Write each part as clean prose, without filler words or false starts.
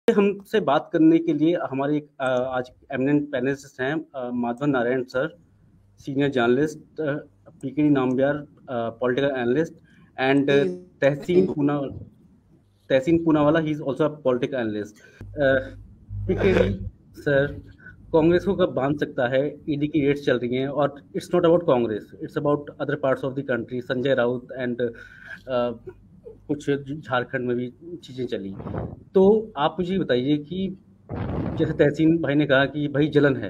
हमसे बात करने के लिए हमारे आज एमिनेंट पैनलिस्ट हैं Madhavan Narayan sir, senior journalist, PKD Nambiar, political analyst, and Tehseen Poonawalla, he is also a political analyst. PKD sir, Congress को कब बांध सकता है? ईडी की रेड्स चल रही हैं और it's not about Congress, it's about other parts of the country. Sanjay Raut and कुछ झारखंड में भी चीजें चली। तो आप मुझे बताइए कि जैसे तहसीन भाई ने कहा कि भाई जलन है,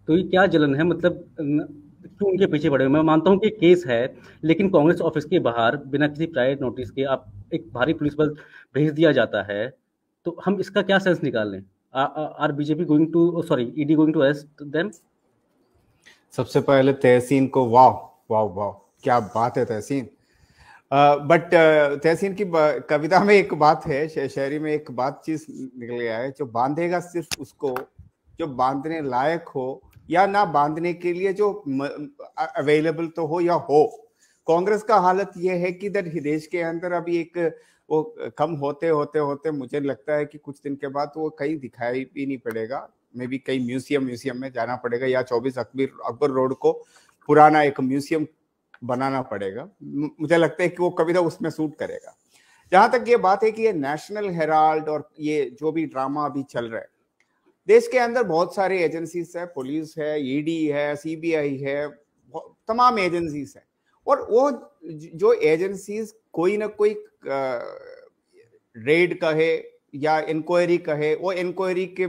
तो ये क्या जलन है? मतलब क्यों उनके पीछे पड़े? मैं मानता हूँ कि केस है, लेकिन कांग्रेस ऑफिस के बाहर बिना किसी प्रायर नोटिस के आप एक भारी पुलिस बल भेज दिया जाता है, तो हम इसका क्या सेंस निकाल लें? Are BJP going to, sorry, ED going to arrest them? सबसे पहले तहसीन को वाह वाह वाह, क्या बात है तहसीन। बट तहसीन की कविता में एक बात है, शायरी में एक बात चीज निकल गया है, जो बांधेगा सिर्फ उसको जो बांधने लायक हो, या ना बांधने के लिए जो अवेलेबल तो हो या हो। कांग्रेस का हालत यह है कि देश के अंदर अभी एक वो कम होते होते होते मुझे लगता है कि कुछ दिन के बाद वो कहीं दिखाई भी नहीं पड़ेगा। मे बी कई म्यूजियम में जाना पड़ेगा, या 24 अकबर रोड को पुराना एक म्यूजियम बनाना पड़ेगा। मुझे लगता है कि वो कविता उसमें सूट करेगा। जहां तक ये बात है कि ये नेशनल हेराल्ड और ये जो भी ड्रामा अभी चल रहा है, देश के अंदर बहुत सारे एजेंसीज है, पुलिस है, ईडी है, सीबीआई है, तमाम एजेंसीज है, और वो जो एजेंसीज कोई ना कोई रेड कहे या इंक्वायरी कहे, वो इंक्वायरी के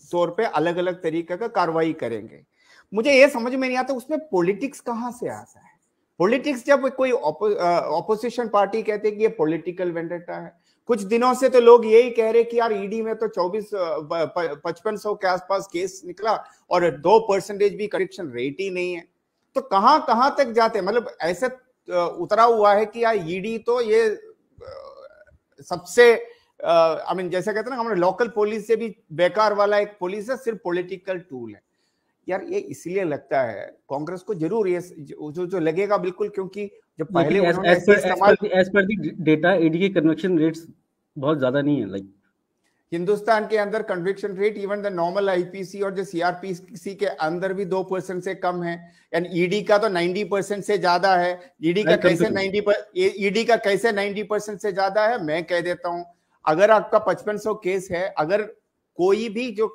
तौर पे अलग अलग तरीके का कार्रवाई करेंगे। मुझे ये समझ में नहीं आता उसमें पॉलिटिक्स कहां से आता है। पॉलिटिक्स जब कोई ऑपोजिशन पार्टी कहते हैं कि ये पॉलिटिकल वेंडेटा है, कुछ दिनों से तो लोग यही कह रहे कि यार ईडी में तो 5500 के आसपास केस निकला और 2% भी करेक्शन रेट ही नहीं है, तो कहां तक जाते हैं। मतलब ऐसे उतरा हुआ है कि यार ईडी तो ये सबसे आई मीन जैसे कहते हैं ना, हमारे लोकल पुलिस से भी बेकार वाला एक पुलिस है, सिर्फ पॉलिटिकल टूल है। यार ये इसलिए लगता है कांग्रेस को जरूर ये जो लगेगा बिल्कुल, क्योंकि जब पहले उन्होंने एज पर द डेटा ईडी के कन्विक्शन रेट्स बहुत ज्यादा नहीं है। लाइक हिंदुस्तान के अंदर conviction rate even the normal IPC और जो सीआरपीसी के अंदर भी 2% से कम है, एंड ईडी का तो 90% से ज्यादा है। ईडी का कैसे 90% से ज्यादा है, मैं कह देता हूं, अगर आपका 5500 केस है, अगर कोई भी जो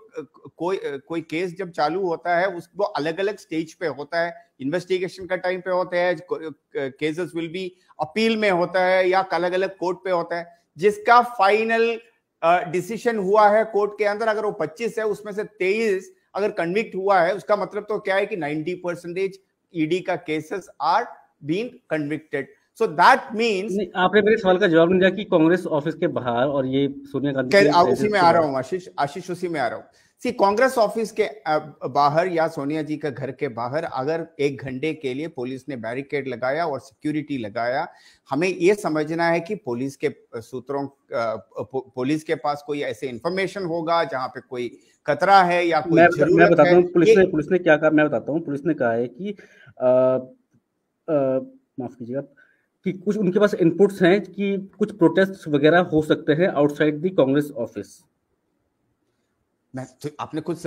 कोई केस जब चालू होता है उसको अलग अलग स्टेज पे होता है, इन्वेस्टिगेशन का टाइम पे होता है, केसेस विल बी अपील में होता है, या अलग अलग कोर्ट पे होता है। जिसका फाइनल डिसीजन हुआ है कोर्ट के अंदर, अगर वो 25 है उसमें से 23 अगर कन्विक्ट हुआ है, उसका मतलब तो क्या है कि 90% ईडी का cases are being convicted. So that means, आपने मेरे सवाल का जवाब नहीं दिया कि कांग्रेस ऑफिस के बाहर और ये सोनिया गांधी, उसी में आ रहा हूं आशीष उसी में आ रहा हूं। सी कांग्रेस ऑफिस के बाहर या सोनिया जी के घर के बाहर अगर 1 घंटे के लिए पुलिस ने बैरिकेड लगाया और सिक्योरिटी लगाया, हमें यह समझना है कि पुलिस के सूत्रों पुलिस के पास कोई ऐसे इंफॉर्मेशन होगा जहां पे कोई खतरा है या कोई जरूरत मैं बताता हूं पुलिस ने क्या कहा। मैं बताता हूं, पुलिस ने कहा है कि माफ कीजिएगा कि कुछ उनके पास इनपुट्स हैं कि कुछ प्रोटेस्ट वगैरह हो सकते हैं आउटसाइड द कांग्रेस ऑफिस। तो आपने कुछ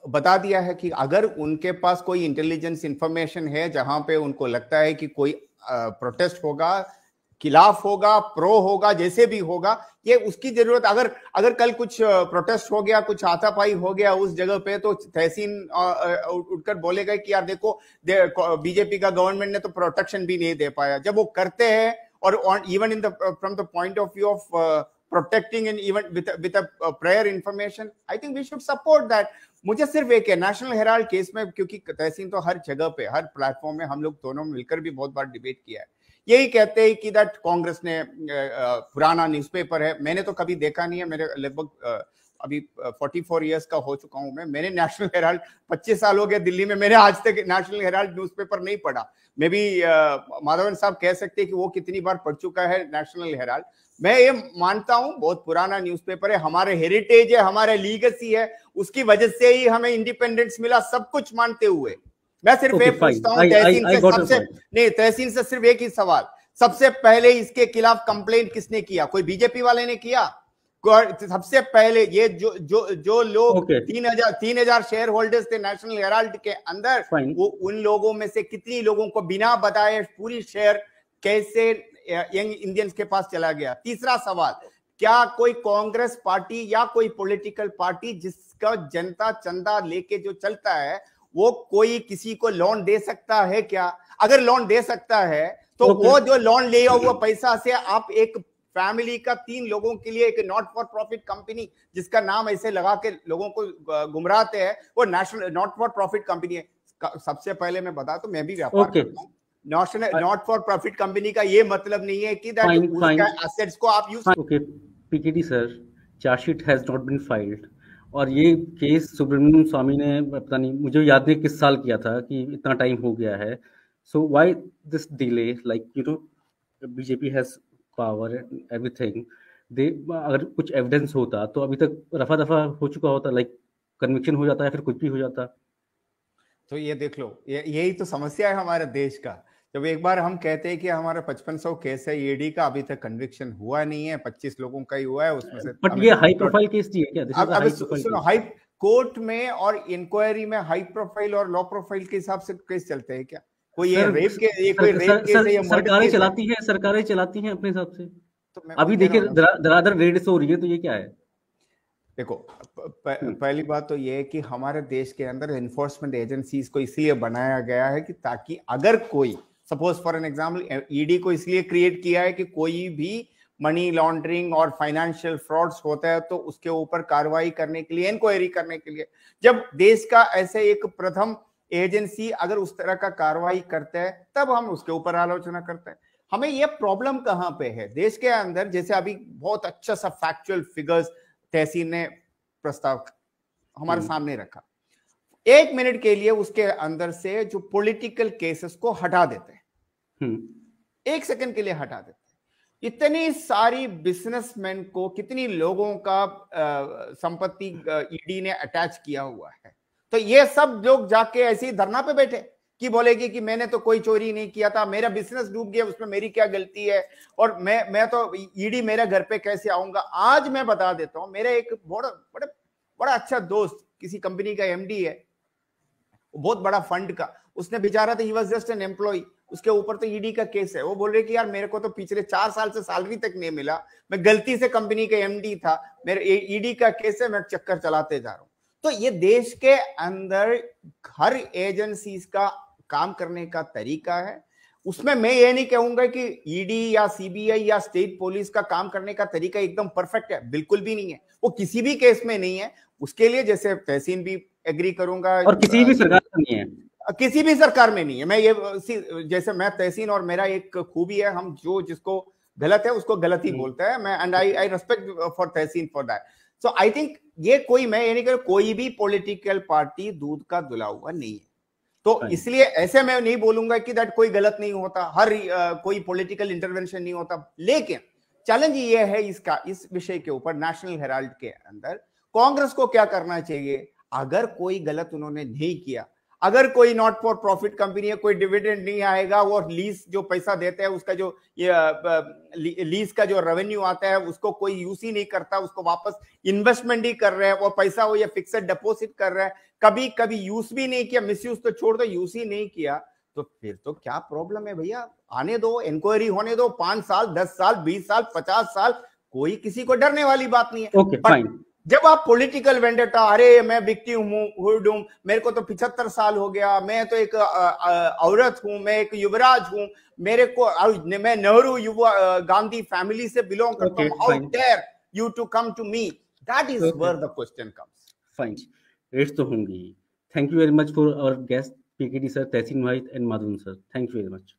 बता दिया है कि अगर उनके पास कोई इंटेलिजेंस इंफॉर्मेशन है जहां पे उनको लगता है कि कोई प्रोटेस्ट होगा, खिलाफ होगा, प्रो होगा, जैसे भी होगा, ये उसकी जरूरत, अगर कल कुछ प्रोटेस्ट हो गया, कुछ हाथापाई हो गया उस जगह पे, तो तहसीन उठकर बोलेगा कि यार देखो बीजेपी का गवर्नमेंट ने तो प्रोटेक्शन भी नहीं दे पाया। जब वो करते हैं, और even in the from the point of view of protecting and even with a prior information, I think we should support that. मुझे सिर्फ एक है, नेशनल हेराल्ड केस में, क्योंकि तहसीन तो हर जगह पे, हर प्लेटफॉर्म में हम लोग दोनों मिलकर भी बहुत बार डिबेट किया है, यही कहते हैं कि दैट कांग्रेस ने पुराना न्यूज़पेपर है। मैंने तो कभी देखा नहीं है, मेरे लगभग अभी 44 इयर्स का हो चुका हूं मैंने नेशनल हेराल्ड 25 साल हो गए दिल्ली में, मैंने आज तक नेशनल हेराल्ड न्यूज़पेपर नहीं पढ़ा। मे बी माधवन साहब कह सकते हैं कि वो कितनी बार पढ़ चुका है नेशनल हेराल्ड। मैं ये मानता हूं बहुत पुराना न्यूज़पेपर है, हमारे हेरिटेज है, हमारे लीगेसी है, उसकी वजह से ही हमें इंडिपेंडेंस मिला, सब कुछ मानते हुए। मैं सिर्फ एक पूछता हूं तहसीन से सिर्फ एक ही सवाल, सबसे पहले इसके खिलाफ कंप्लेंट किसने किया? कोई बीजेपी वाले ने किया? सबसे पहले ये जो लोग Okay, 3,000 शेयर होल्डर्स थे नेशनल हेराल्ड के अंदर, fine. वो उन लोगों में से कितनी लोगों को बिना बताए पूरी शेयर कैसे यंग इंडियंस के पास चला गया? तीसरा सवाल, क्या कोई कांग्रेस पार्टी या कोई पॉलिटिकल पार्टी जिसका जनता चंदा लेके जो चलता है, वो कोई किसी को लोन दे सकता है क्या? अगर लोन दे सकता है तो वो जो लोन लिया हुआ पैसा से आप एक फैमिली का 3 लोगों के लिए एक नॉट फॉर प्रॉफिट कंपनी, जिसका नाम ऐसे लगा के लोगों को गुमराहते हैं, वो national not for profit company है। सबसे पहले मैं बता तो मैं भी व्यापार करता हूँ। नॉट फॉर प्रॉफिट कंपनी का ये मतलब नहीं है कि दैट उसका एसेट्स को आप use. Okay PKT sir, chargesheet has not been filed, और ये केस सुब्रमण्यम स्वामी ने पता नहीं, मुझे याद नहीं किस साल किया था कि इतना टाइम हो गया है। So why this delay? Like you know BJP has power and everything, they अगर कुछ एविडेंस होता तो अभी तक रफा दफा हो चुका होता, लाइक कन्विक्शन हो जाता है, फिर कुछ भी हो जाता। तो ये देख लो, यही तो समस्या है हमारे देश का। जब एक बार हम कहते हैं कि हमारा 5500 केस है ईडी का, अभी तक कन्विक्शन हुआ नहीं है, 25 लोगों का ही हुआ है उसमें से। बट ये हाई प्रोफाइल केस नहीं है क्या? अब सुनो, हाई कोर्ट में और इंक्वायरी में हाई प्रोफाइल और लो प्रोफाइल के हिसाब से केस चलते हैं क्या? कोई ये रेप के, ये कोई रेप केस है या सरकारें चलाती हैं, सरकारें चलाती हैं अपने हिसाब से। तो अभी देखिए दरादर रेड हो रही है, तो ये क्या है? देखो, पहली बात तो ये है कि हमारे देश के अंदर एनफोर्समेंट एजेंसीज को इसलिए बनाया गया है कि ताकि अगर कोई, suppose for an example, ED को इसलिए क्रिएट किया है कि कोई भी मनी लॉन्ड्रिंग और फाइनेंशियल फ्रॉड्स होता है तो उसके ऊपर कार्रवाई करने के लिए, इंक्वायरी करने के लिए। जब देश का ऐसे एक प्रथम एजेंसी अगर उस तरह का कार्रवाई करता है तब हम उसके ऊपर आलोचना करते हैं। हमें यह प्रॉब्लम कहां पे है देश के अंदर? जैसे अभी बहुत अच्छा सा फैक्चुअल फिगर्स तहसीन ने प्रस्ताव हमारे सामने रखा, 1 मिनट के लिए उसके अंदर से जो पॉलिटिकल केसेस को हटा देते हैं, 1 सेकंड के लिए हटा देते हैं। इतनी सारी बिजनेसमैन को, कितनी लोगों का संपत्ति ईडी ने अटैच किया हुआ है, तो ये सब लोग जाके ऐसे ही धरना पे बैठे कि बोलेगी कि मैंने तो कोई चोरी नहीं किया था, मेरा बिजनेस डूब गया, उसमें मेरी क्या गलती है, और मैं तो ईडी मेरे घर पे कैसे आऊंगा? आज मैं बता देता हूं, मेरे एक बड़ा अच्छा दोस्त किसी कंपनी का एमडी है, बहुत बड़ा फंड का, उसने बेचारा था, he was just an employ, उसके ऊपर तो ईडी का केस है। वो बोल रहे कि यार मेरे को तो पिछले 4 साल से सैलरी तक नहीं मिला, मैं गलती से कंपनी का एमडी था, मेरे ईडी का केस है, मैं चक्कर चलाते जा रहा हूं। तो ये देश के अंदर हर एजेंसीज का काम करने का तरीका है। उसमें मैं ये नहीं कहूंगा कि ईडी या सीबीआई या स्टेट पुलिस का काम करने का तरीका एकदम परफेक्ट है, बिल्कुल भी नहीं है, वो किसी भी केस में नहीं है। उसके लिए जैसे तहसीन भी एग्री करूंगा, और किसी भी सरकार में नहीं है, किसी भी सरकार में नहीं है। मैं ये जैसे मैं तहसीन और मेरा एक खूबी है, हम जो जिसको गलत है उसको गलत ही बोलता है, मैं and I respect for Tehseen for that. So I think ये कोई, मैं ये नहीं कह, कोई भी पॉलिटिकल पार्टी दूध का धुला हुआ नहीं है, तो इसलिए ऐसे मैं नहीं बोलूंगा कि दैट कोई गलत नहीं होता, हर कोई पॉलिटिकल इंटरवेंशन नहीं होता। लेकिन चैलेंज ये है इसका, इस विषय के ऊपर नेशनल हेराल्ड के अंदर कांग्रेस को क्या करना चाहिए? अगर कोई गलत उन्होंने नहीं किया, अगर कोई नॉट फॉर प्रॉफिट कंपनी है, कोई डिविडेंड नहीं आएगा, वो लीज जो पैसा देते हैं उसका जो लीज का जो रेवेन्यू आता है उसको कोई यूज ही नहीं करता, उसको वापस इन्वेस्टमेंट ही कर रहे हैं, वो पैसा वो ये फिक्सेड डिपॉजिट कर रहे हैं, कभी कभी यूज भी नहीं किया, मिसयूज तो छोड़ दो, यूज ही नहीं किया, तो फिर तो क्या प्रॉब्लम है भैया? आने दो, इंक्वायरी होने दो, 5 साल 10 साल 20 साल 50 साल, कोई किसी को डरने वाली बात नहीं है। फाइन। जब आप पॉलिटिकल वेंडेटा, अरे मैं विक्टिम हूं, मेरे को तो 75 साल हो गया, मैं तो एक औरत हूं, मैं एक युवराज हूं, मेरे को, मैं नेहरू युवा गांधी फैमिली से बिलोंग करता हूं, how dare you to come to me? That is where the question comes. Fine, rates तो होंगी। Thank you very much for our guest PKT sir, Tehseen Waheed and Madhavan sir, thank you very much.